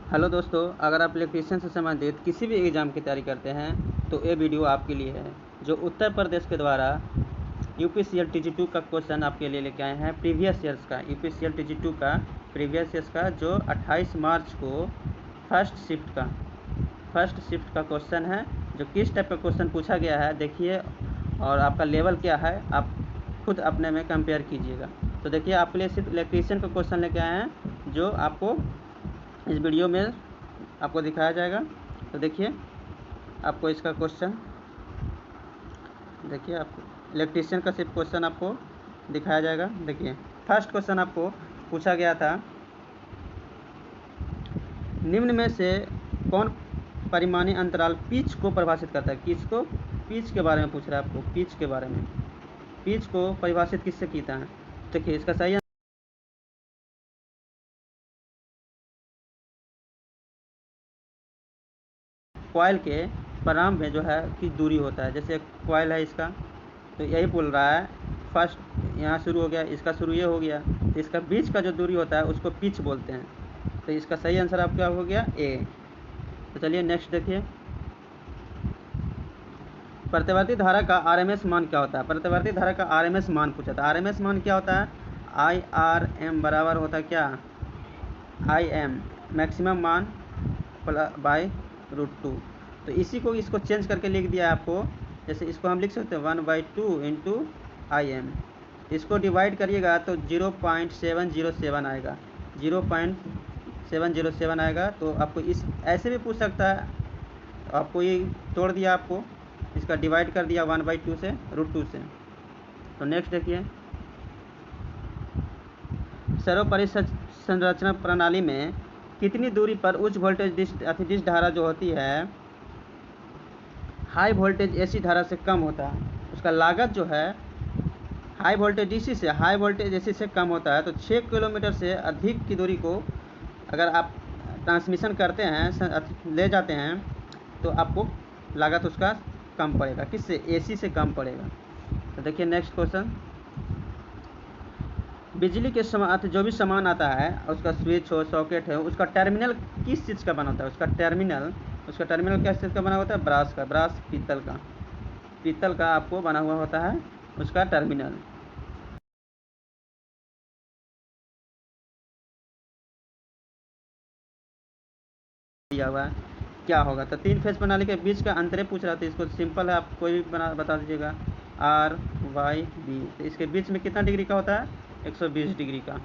Hello दोस्तों, अगर आप इलेक्ट्रीशियन से संबंधित किसी भी एग्ज़ाम की तैयारी करते हैं तो ये वीडियो आपके लिए है। जो उत्तर प्रदेश के द्वारा यूपीसीएल TG2 का क्वेश्चन आपके लिए लेके आए हैं प्रीवियस ईयर्स का। यूपीसीएल TG2 का प्रीवियस ईयर्स का जो 28 मार्च को फर्स्ट शिफ्ट का क्वेश्चन है। जो किस टाइप का क्वेश्चन पूछा गया है देखिए, और आपका लेवल क्या है आप खुद अपने में कंपेयर कीजिएगा। तो देखिए, आपके लिए सिर्फ इलेक्ट्रीशियन का क्वेश्चन लेके आए हैं जो आपको इस वीडियो में आपको दिखाया जाएगा। तो देखिए, आपको इसका क्वेश्चन देखिए, आपको इलेक्ट्रीशियन का सिर्फ क्वेश्चन आपको दिखाया जाएगा। देखिए, फर्स्ट क्वेश्चन आपको पूछा गया था, निम्न में से कौन परिमाणीय अंतराल पिच को परिभाषित करता है। किसको? पिच के बारे में पूछ रहा है आपको, पिच के बारे में। पिच को परिभाषित किससे किया है? देखिए, इसका सही कॉइल के प्रारंभ में जो है कि दूरी होता है। जैसे कॉइल है इसका, तो यही बोल रहा है फर्स्ट यहाँ शुरू हो गया, इसका शुरू ये हो गया, तो इसका बीच का जो दूरी होता है उसको पिच बोलते हैं। तो इसका सही आंसर आपका हो गया ए। तो चलिए नेक्स्ट देखिए, प्रतिवर्ती धारा का RMS मान क्या होता है। प्रतिवर्ती धारा का RMS मान पूछा था। RMS मान क्या होता है? IRM बराबर होता है क्या? IM मैक्सिमम मान बाय √2। तो इसी को इसको चेंज करके लिख दिया है आपको। जैसे इसको हम लिख सकते हैं 1/2 इंटू IM। इसको डिवाइड करिएगा तो 0.707 आएगा, 0.707 आएगा। तो आपको इस ऐसे भी पूछ सकता है, आपको ये तोड़ दिया, आपको इसका डिवाइड कर दिया 1/2 से √2 से। तो नेक्स्ट देखिए, सर्वोपरि संरचना प्रणाली में कितनी दूरी पर उच्च वोल्टेज डिश धारा जो होती है हाई वोल्टेज AC धारा से कम होता है, उसका लागत जो है हाई वोल्टेज DC से हाई वोल्टेज AC से कम होता है। तो 6 किलोमीटर से अधिक की दूरी को अगर आप ट्रांसमिशन करते हैं, ले जाते हैं, तो आपको लागत उसका कम पड़ेगा। किससे? AC से कम पड़ेगा। तो देखिए नेक्स्ट क्वेश्चन, बिजली के साथ जो भी सामान आता है, उसका स्विच हो, सॉकेट है, उसका टर्मिनल किस चीज़ का बना होता है? उसका टर्मिनल किस चीज़ का बना होता है? ब्रास का, ब्रास पीतल का आपको बना हुआ होता है उसका टर्मिनल। दिया हुआ है क्या होगा? तो 3 फेज प्रणाली के बीच का अंतरे पूछ रहा था। इसको सिंपल है, आप कोई भी बता दीजिएगा, RYB। तो इसके बीच में कितना डिग्री का होता है? 120 डिग्री का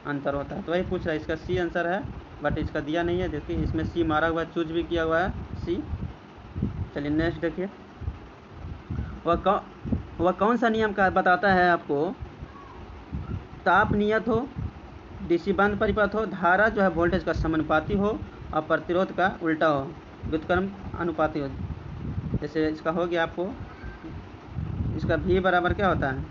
अंतर होता है। तो वही पूछ रहा है, इसका C आंसर है, बट इसका दिया नहीं है। देखिए, इसमें C मारा हुआ है, चूज भी किया हुआ है C। चलिए नेक्स्ट देखिए, वह कौन सा नियम का बताता है आपको, ताप नियत हो, DC बंद परिपथ हो, धारा जो है वोल्टेज का समानुपाती हो, और प्रतिरोध का उल्टा हो, व्युत्क्रम अनुपाती हो। जैसे इसका हो गया आपको, इसका V बराबर क्या होता है?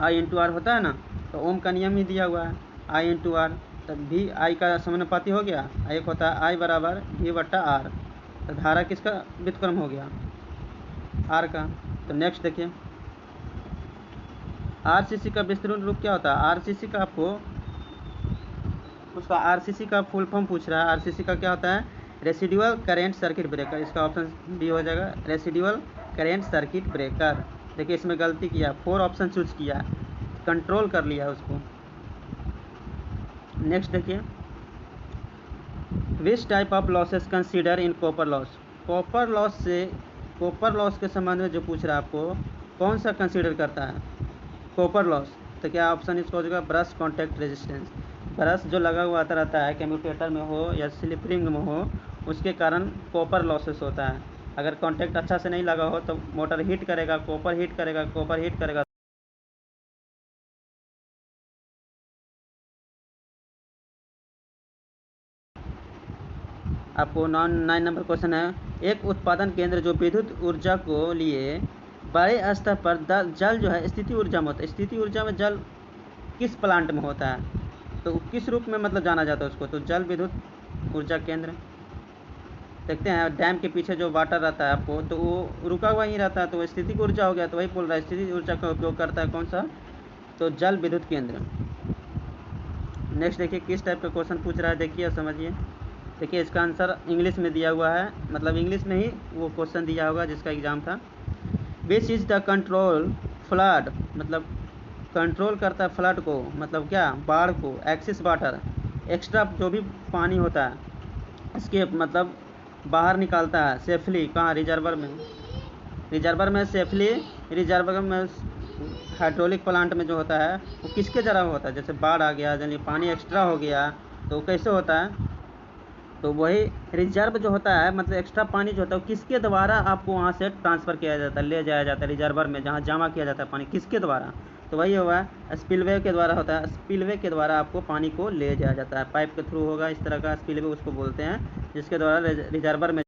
I इंटू R होता है ना। तो ओम का नियम ही दिया हुआ है, I इंटू R। तब V I का समानुपाती हो गया। एक होता है I बराबर V/R। तो धारा किसका व्युत्क्रम हो गया? R का। तो नेक्स्ट देखिए, RCC का विस्तृत रूप क्या होता है? RCC का आपको उसका RCC का फुल फॉर्म पूछ रहा है। RCC का क्या होता है? Residual current circuit breaker. इसका ऑप्शन डी हो जाएगा, रेसिडुअल करेंट सर्किट ब्रेकर। देखिए, इसमें गलती किया, 4 ऑप्शन चूज किया, कंट्रोल कर लिया उसको। नेक्स्ट देखिए, which type of losses consider in copper loss. Copper loss के संबंध में जो पूछ रहा है आपको, कौन सा कंसीडर करता है कॉपर लॉस? तो क्या ऑप्शन इसका हो जाएगा? Brush contact resistance. ब्रश जो लगा हुआ आता रहता है कम्यूटेटर में हो या स्लिप रिंग में हो, उसके कारण कॉपर लॉसेस होता है। अगर कॉन्टैक्ट अच्छा से नहीं लगा हो तो मोटर हीट करेगा, कॉपर हीट करेगा। आपको 9 नंबर क्वेश्चन है, एक उत्पादन केंद्र जो विद्युत ऊर्जा को लिए बड़े स्तर पर जल जो है स्थिति ऊर्जा में होता है। स्थिति ऊर्जा में जल किस प्लांट में होता है? तो किस रूप में मतलब जाना जाता है उसको? तो जल विद्युत ऊर्जा केंद्र। देखते हैं, डैम के पीछे जो वाटर रहता है आपको, तो वो रुका हुआ ही रहता है, तो स्थितिक ऊर्जा हो गया। तो वही बोल रहा है, स्थितिक ऊर्जा का उपयोग करता है कौन सा? तो जल विद्युत केंद्र। नेक्स्ट देखिए, किस टाइप का क्वेश्चन पूछ रहा है, देखिए समझिए। देखिए इसका आंसर इंग्लिश में दिया हुआ है, मतलब इंग्लिश में ही वो क्वेश्चन दिया होगा जिसका एग्ज़ाम था। Which is the control flood, मतलब कंट्रोल करता है फ्लड को, मतलब क्या, बाढ़ को। एक्सिस वाटर, एक्स्ट्रा जो भी पानी होता है इसके मतलब बाहर निकालता है सेफली, कहाँ, रिजर्वर में। रिजर्वर में सेफली, रिजर्वर में हाइड्रोलिक प्लांट में जो होता है वो किसके जरा होता है, जैसे बाढ़ आ गया, यानी पानी एक्स्ट्रा हो गया तो कैसे होता है, तो वही रिजर्व जो होता है, मतलब एक्स्ट्रा पानी जो होता है वो किसके द्वारा आपको वहाँ से ट्रांसफ़र किया जाता है, ले जाया जाता है रिजर्वर में, जहाँ जमा किया जाता है पानी, किसके द्वारा, तो वही होगा स्पिलवे के द्वारा होता है। स्पिलवे के द्वारा आपको पानी को ले जाया जाता है, पाइप के थ्रू होगा, इस तरह का स्पिलवे उसको बोलते हैं, जिसके द्वारा रिजर्वर में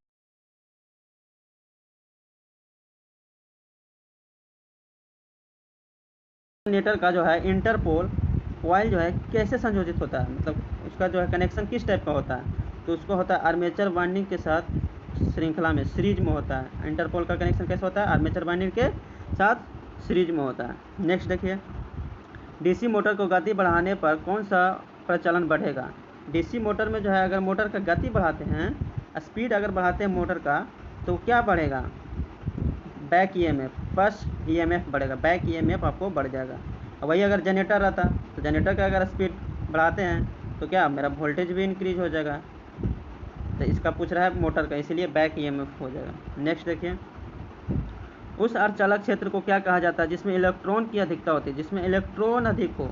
जनरेटर का जो है इंटरपोल कॉइल जो है कैसे संयोजित होता है, मतलब उसका जो है कनेक्शन किस टाइप का होता है, तो उसको होता है आर्मेचर वाइंडिंग के साथ श्रृंखला में, सीरीज में होता है। इंटरपोल का कनेक्शन कैसे होता है, आर्मेचर वाइंडिंग के साथ सीरीज में होता है। नेक्स्ट देखिए, डीसी मोटर को गति बढ़ाने पर कौन सा प्रचलन बढ़ेगा। डीसी मोटर में जो है अगर मोटर का गति बढ़ाते हैं, स्पीड अगर बढ़ाते हैं मोटर का, तो क्या बढ़ेगा, बैक ईएमएफ, फर्स्ट ईएमएफ बढ़ेगा, बैक ईएमएफ आपको बढ़ जाएगा। और वही अगर जनरेटर रहता तो जनरेटर का अगर स्पीड बढ़ाते हैं तो क्या, मेरा वोल्टेज भी इंक्रीज हो जाएगा। तो इसका पूछ रहा है मोटर का, इसीलिए बैक ईएमएफ हो जाएगा। नेक्स्ट देखिए, उस अर्धचालक क्षेत्र को क्या कहा जाता है जिसमें इलेक्ट्रॉन की अधिकता होती है, जिसमें इलेक्ट्रॉन अधिक हो,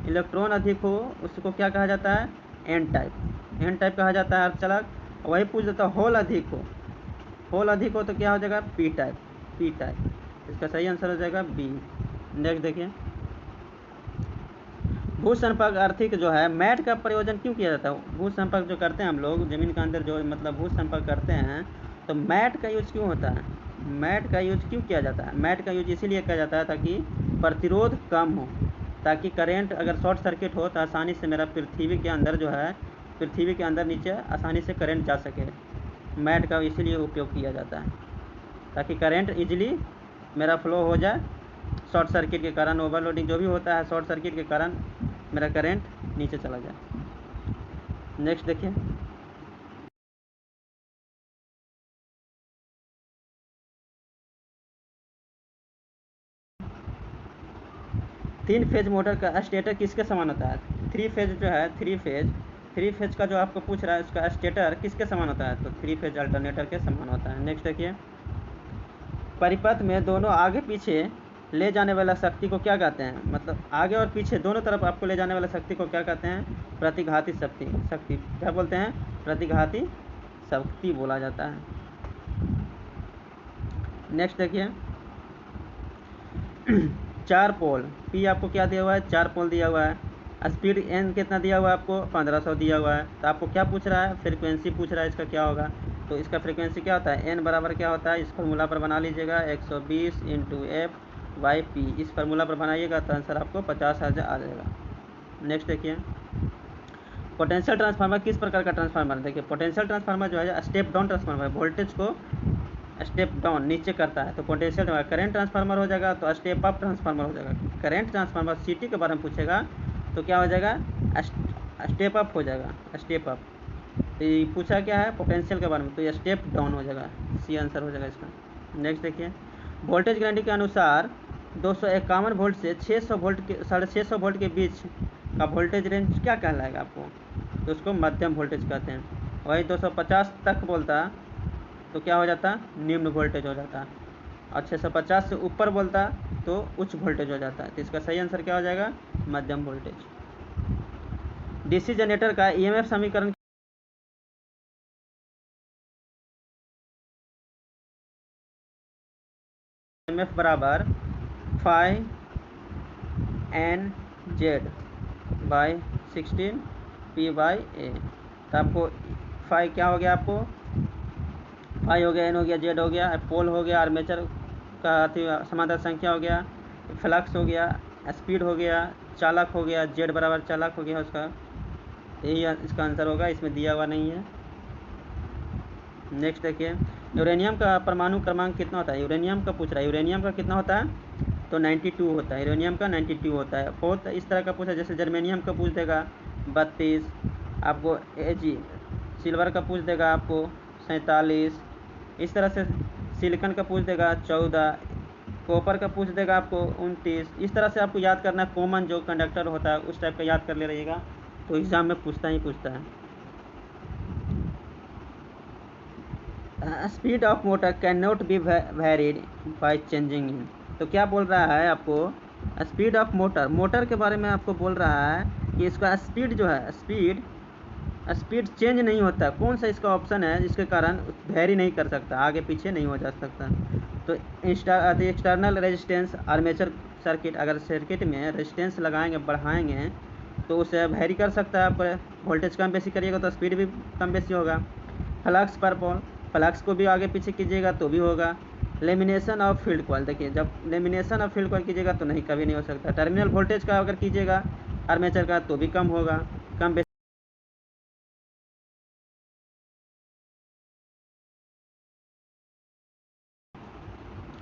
इलेक्ट्रॉन अधिक हो उसको क्या कहा जाता है, एन टाइप, एन टाइप कहा जाता है अर्धचालक। वही पूछ देता है होल अधिक हो, होल अधिक हो तो क्या हो जाएगा, पी टाइप, पी टाइप। इसका सही आंसर हो जाएगा बी। नेक्स्ट देखिए, भू संपर्क आर्थिक जो है मैट का प्रयोजन क्यों किया जाता है। भू संपर्क जो करते हैं हम लोग ज़मीन के अंदर जो मतलब भू संपर्क करते हैं, तो मैट का यूज क्यों होता है, मैट का यूज क्यों किया जाता है। मैट का यूज इसीलिए किया जाता है ताकि प्रतिरोध कम हो, ताकि करंट अगर शॉर्ट सर्किट हो तो आसानी से मेरा पृथ्वी के अंदर जो है, पृथ्वी के अंदर नीचे आसानी से करंट जा सके। मैट का इसीलिए उपयोग किया जाता है ताकि करंट इजीली मेरा फ्लो हो जाए, शॉर्ट सर्किट के कारण, ओवरलोडिंग जो भी होता है शॉर्ट सर्किट के कारण मेरा करंट नीचे चला जाए। नेक्स्ट देखिए, तीन फेज मोटर का स्टेटर किसके समान होता है। थ्री फेज जो है, थ्री फेज का जो आपको पूछ रहा है उसका स्टेटर किसके समान होता है, तो थ्री फेज अल्टरनेटर के समान होता है। नेक्स्ट देखिए, परिपथ में दोनों आगे पीछे ले जाने वाला शक्ति को क्या कहते हैं, मतलब आगे और पीछे दोनों तरफ आपको ले जाने वाला शक्ति को क्या कहते हैं, प्रतिघाती शक्ति, शक्ति क्या बोलते हैं, प्रतिघाती शक्ति बोला जाता है। नेक्स्ट देखिए, चार पोल, पी आपको क्या दिया हुआ है, चार पोल दिया हुआ है, स्पीड एन कितना दिया हुआ है आपको, 1500 दिया हुआ है। तो आपको क्या पूछ रहा है, फ्रीक्वेंसी पूछ रहा है, इसका क्या होगा, तो इसका फ्रीक्वेंसी क्या होता है, एन बराबर क्या होता है, इस फार्मूला पर बना लीजिएगा 120 इंटू एफ वाई पी, इस फार्मूला पर बनाइएगा तो आंसर आपको 50,000 आ जाएगा। नेक्स्ट देखिए, पोटेंशियल ट्रांसफार्मर किस प्रकार का ट्रांसफार्मर, देखिए पोटेंशियल ट्रांसफार्मर जो है स्टेप डाउन ट्रांसफार्मर, वोल्टेज को स्टेप डाउन नीचे करता है, तो पोटेंशियल करंट ट्रांसफार्मर हो जाएगा, तो स्टेप अप ट्रांसफार्मर हो जाएगा। करंट ट्रांसफार्मर सीटी के बारे में पूछेगा तो क्या हो जाएगा, स्टेप अप हो जाएगा, स्टेप अप। तो ये पूछा क्या है पोटेंशियल के बारे में, तो ये स्टेप डाउन हो जाएगा, सी आंसर हो जाएगा इसका। नेक्स्ट देखिए, वोल्टेज गारंटी के अनुसार 251 वोल्ट से 600 वोल्ट के 650 वोल्ट के बीच का वोल्टेज रेंज क्या कहलाएगा आपको, तो उसको मध्यम वोल्टेज कहते हैं। वही 250 तक बोलता तो क्या हो जाता, निम्न वोल्टेज हो जाता, और 650 से ऊपर बोलता तो उच्च वोल्टेज हो जाता है। तो इसका सही आंसर क्या हो जाएगा, मध्यम वोल्टेज। डीसी जनरेटर का ईएमएफ समीकरण ईएमएफ बराबर phi N Z by 16 P by A. तो आपको फाई क्या हो गया, आपको फाई हो गया, एन हो गया, जेड हो गया, पोल हो गया, आर्मेचर का समांतर संख्या हो गया, फ्लक्स हो गया, स्पीड हो गया, चालक हो गया, जेड बराबर चालक हो गया उसका, यही इसका आंसर होगा, इसमें दिया हुआ नहीं है। नेक्स्ट देखिए, यूरेनियम का परमाणु क्रमांक कितना होता है, यूरेनियम का पूछ रहा है, यूरेनियम का कितना होता है, तो 92 होता है, यूरेनियम का 92 होता है। बहुत इस तरह का पूछा, जैसे जर्मेनियम का पूछ देगा 32, आपको एजी सिल्वर का पूछ देगा आपको 47, इस तरह से सिलिकॉन का पूछ देगा 14, कॉपर का पूछ देगा आपको 29। इस तरह से आपको याद करना है, कॉमन जो कंडक्टर होता है उस टाइप का याद कर ले रहिएगा, तो एग्ज़ाम में पूछता ही पूछता है। Speed of motor can not be varied by changing in. तो क्या बोल रहा है आपको, स्पीड ऑफ मोटर के बारे में आपको बोल रहा है कि इसका स्पीड जो है, स्पीड चेंज नहीं होता। कौन सा इसका ऑप्शन है जिसके कारण वेरी नहीं कर सकता, आगे पीछे नहीं हो जा सकता। तो एक्सटर्नल रेजिस्टेंस आर्मेचर सर्किट, अगर सर्किट में रेजिस्टेंस लगाएंगे बढ़ाएंगे तो उसे वेरी कर सकता है। आप वोल्टेज कम बेसी करिएगा तो स्पीड भी कम बेसी होगा। फ्लक्स पर पोल, फ्लक्स को भी आगे पीछे कीजिएगा तो भी होगा। लेमिनेशन ऑफ फील्ड कॉइल, देखिए जब लेमिनेशन ऑफ फील्ड कॉइल कीजिएगा तो नहीं, कभी नहीं हो सकता। टर्मिनल वोल्टेज का अगर कीजिएगा आर्मेचर का तो भी कम होगा, कम बेसी।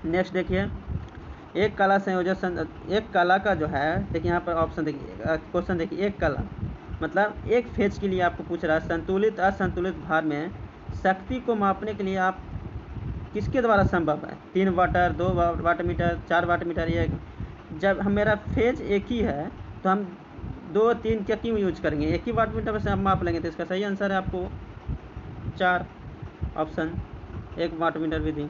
नेक्स्ट देखिए, एक कला संयोजन, एक कला का जो है, देखिए यहाँ पर ऑप्शन देखिए, क्वेश्चन देखिए, एक कला मतलब एक फेज के लिए आपको पूछ रहा है, संतुलित असंतुलित भार में शक्ति को मापने के लिए आप किसके द्वारा संभव है, 3 water, 2 watt metre, 4 watt metre. ये जब हम मेरा फेज एक ही है तो हम 2-3 क्या क्यों यूज करेंगे, एक ही वाट मीटर से हम माप लेंगे। तो इसका सही आंसर है आपको 4 ऑप्शन, 1 वाट मीटर विधि।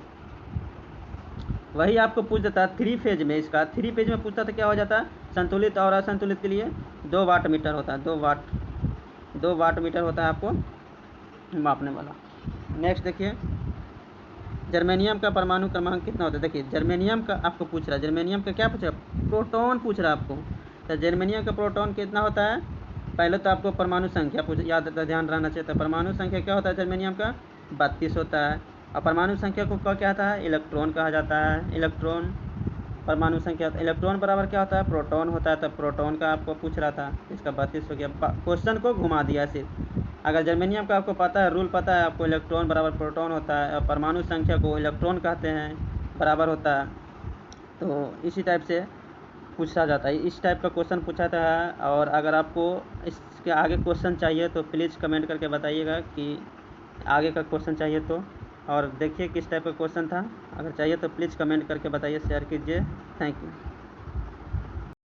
वही आपको पूछ देता है 3 फेज में, इसका 3 फेज में पूछता था क्या हो जाता है, संतुलित और असंतुलित के लिए 2 वाट मीटर होता है, 2 वाट मीटर होता है आपको मापने वाला। नेक्स्ट देखिए, जर्मेनियम का परमाणु क्रमांक कितना होता है। देखिए जर्मेनियम का आपको पूछ रहा है, जर्मेनियम का क्या पूछ रहा है, प्रोटॉन पूछ रहा है आपको। तो जर्मेनियम का प्रोटॉन कितना होता है, पहले तो आपको परमाणु संख्या याद ध्यान रहना चाहिए था। परमाणु संख्या क्या होता है जर्मेनियम का, 32 होता है। और परमाणु संख्या को क्या कहता है, इलेक्ट्रॉन कहा जाता है। इलेक्ट्रॉन परमाणु संख्या, इलेक्ट्रॉन बराबर क्या होता है, प्रोटॉन होता है। तो प्रोटॉन का आपको पूछ रहा था, इसका 32 हो गया। क्वेश्चन को घुमा दिया सिर्फ। अगर जर्मेनियम का आपको पता है, रूल पता है आपको, इलेक्ट्रॉन बराबर प्रोटॉन होता है और परमाणु संख्या को इलेक्ट्रॉन कहते हैं, बराबर होता है। तो इसी टाइप से पूछा जाता है, इस टाइप का क्वेश्चन पूछा था। और अगर आपको इसके आगे क्वेश्चन चाहिए तो प्लीज़ कमेंट करके बताइएगा कि आगे का क्वेश्चन चाहिए तो। और देखिए किस टाइप का क्वेश्चन था, अगर चाहिए तो प्लीज़ कमेंट करके बताइए, शेयर कीजिए। Thank you.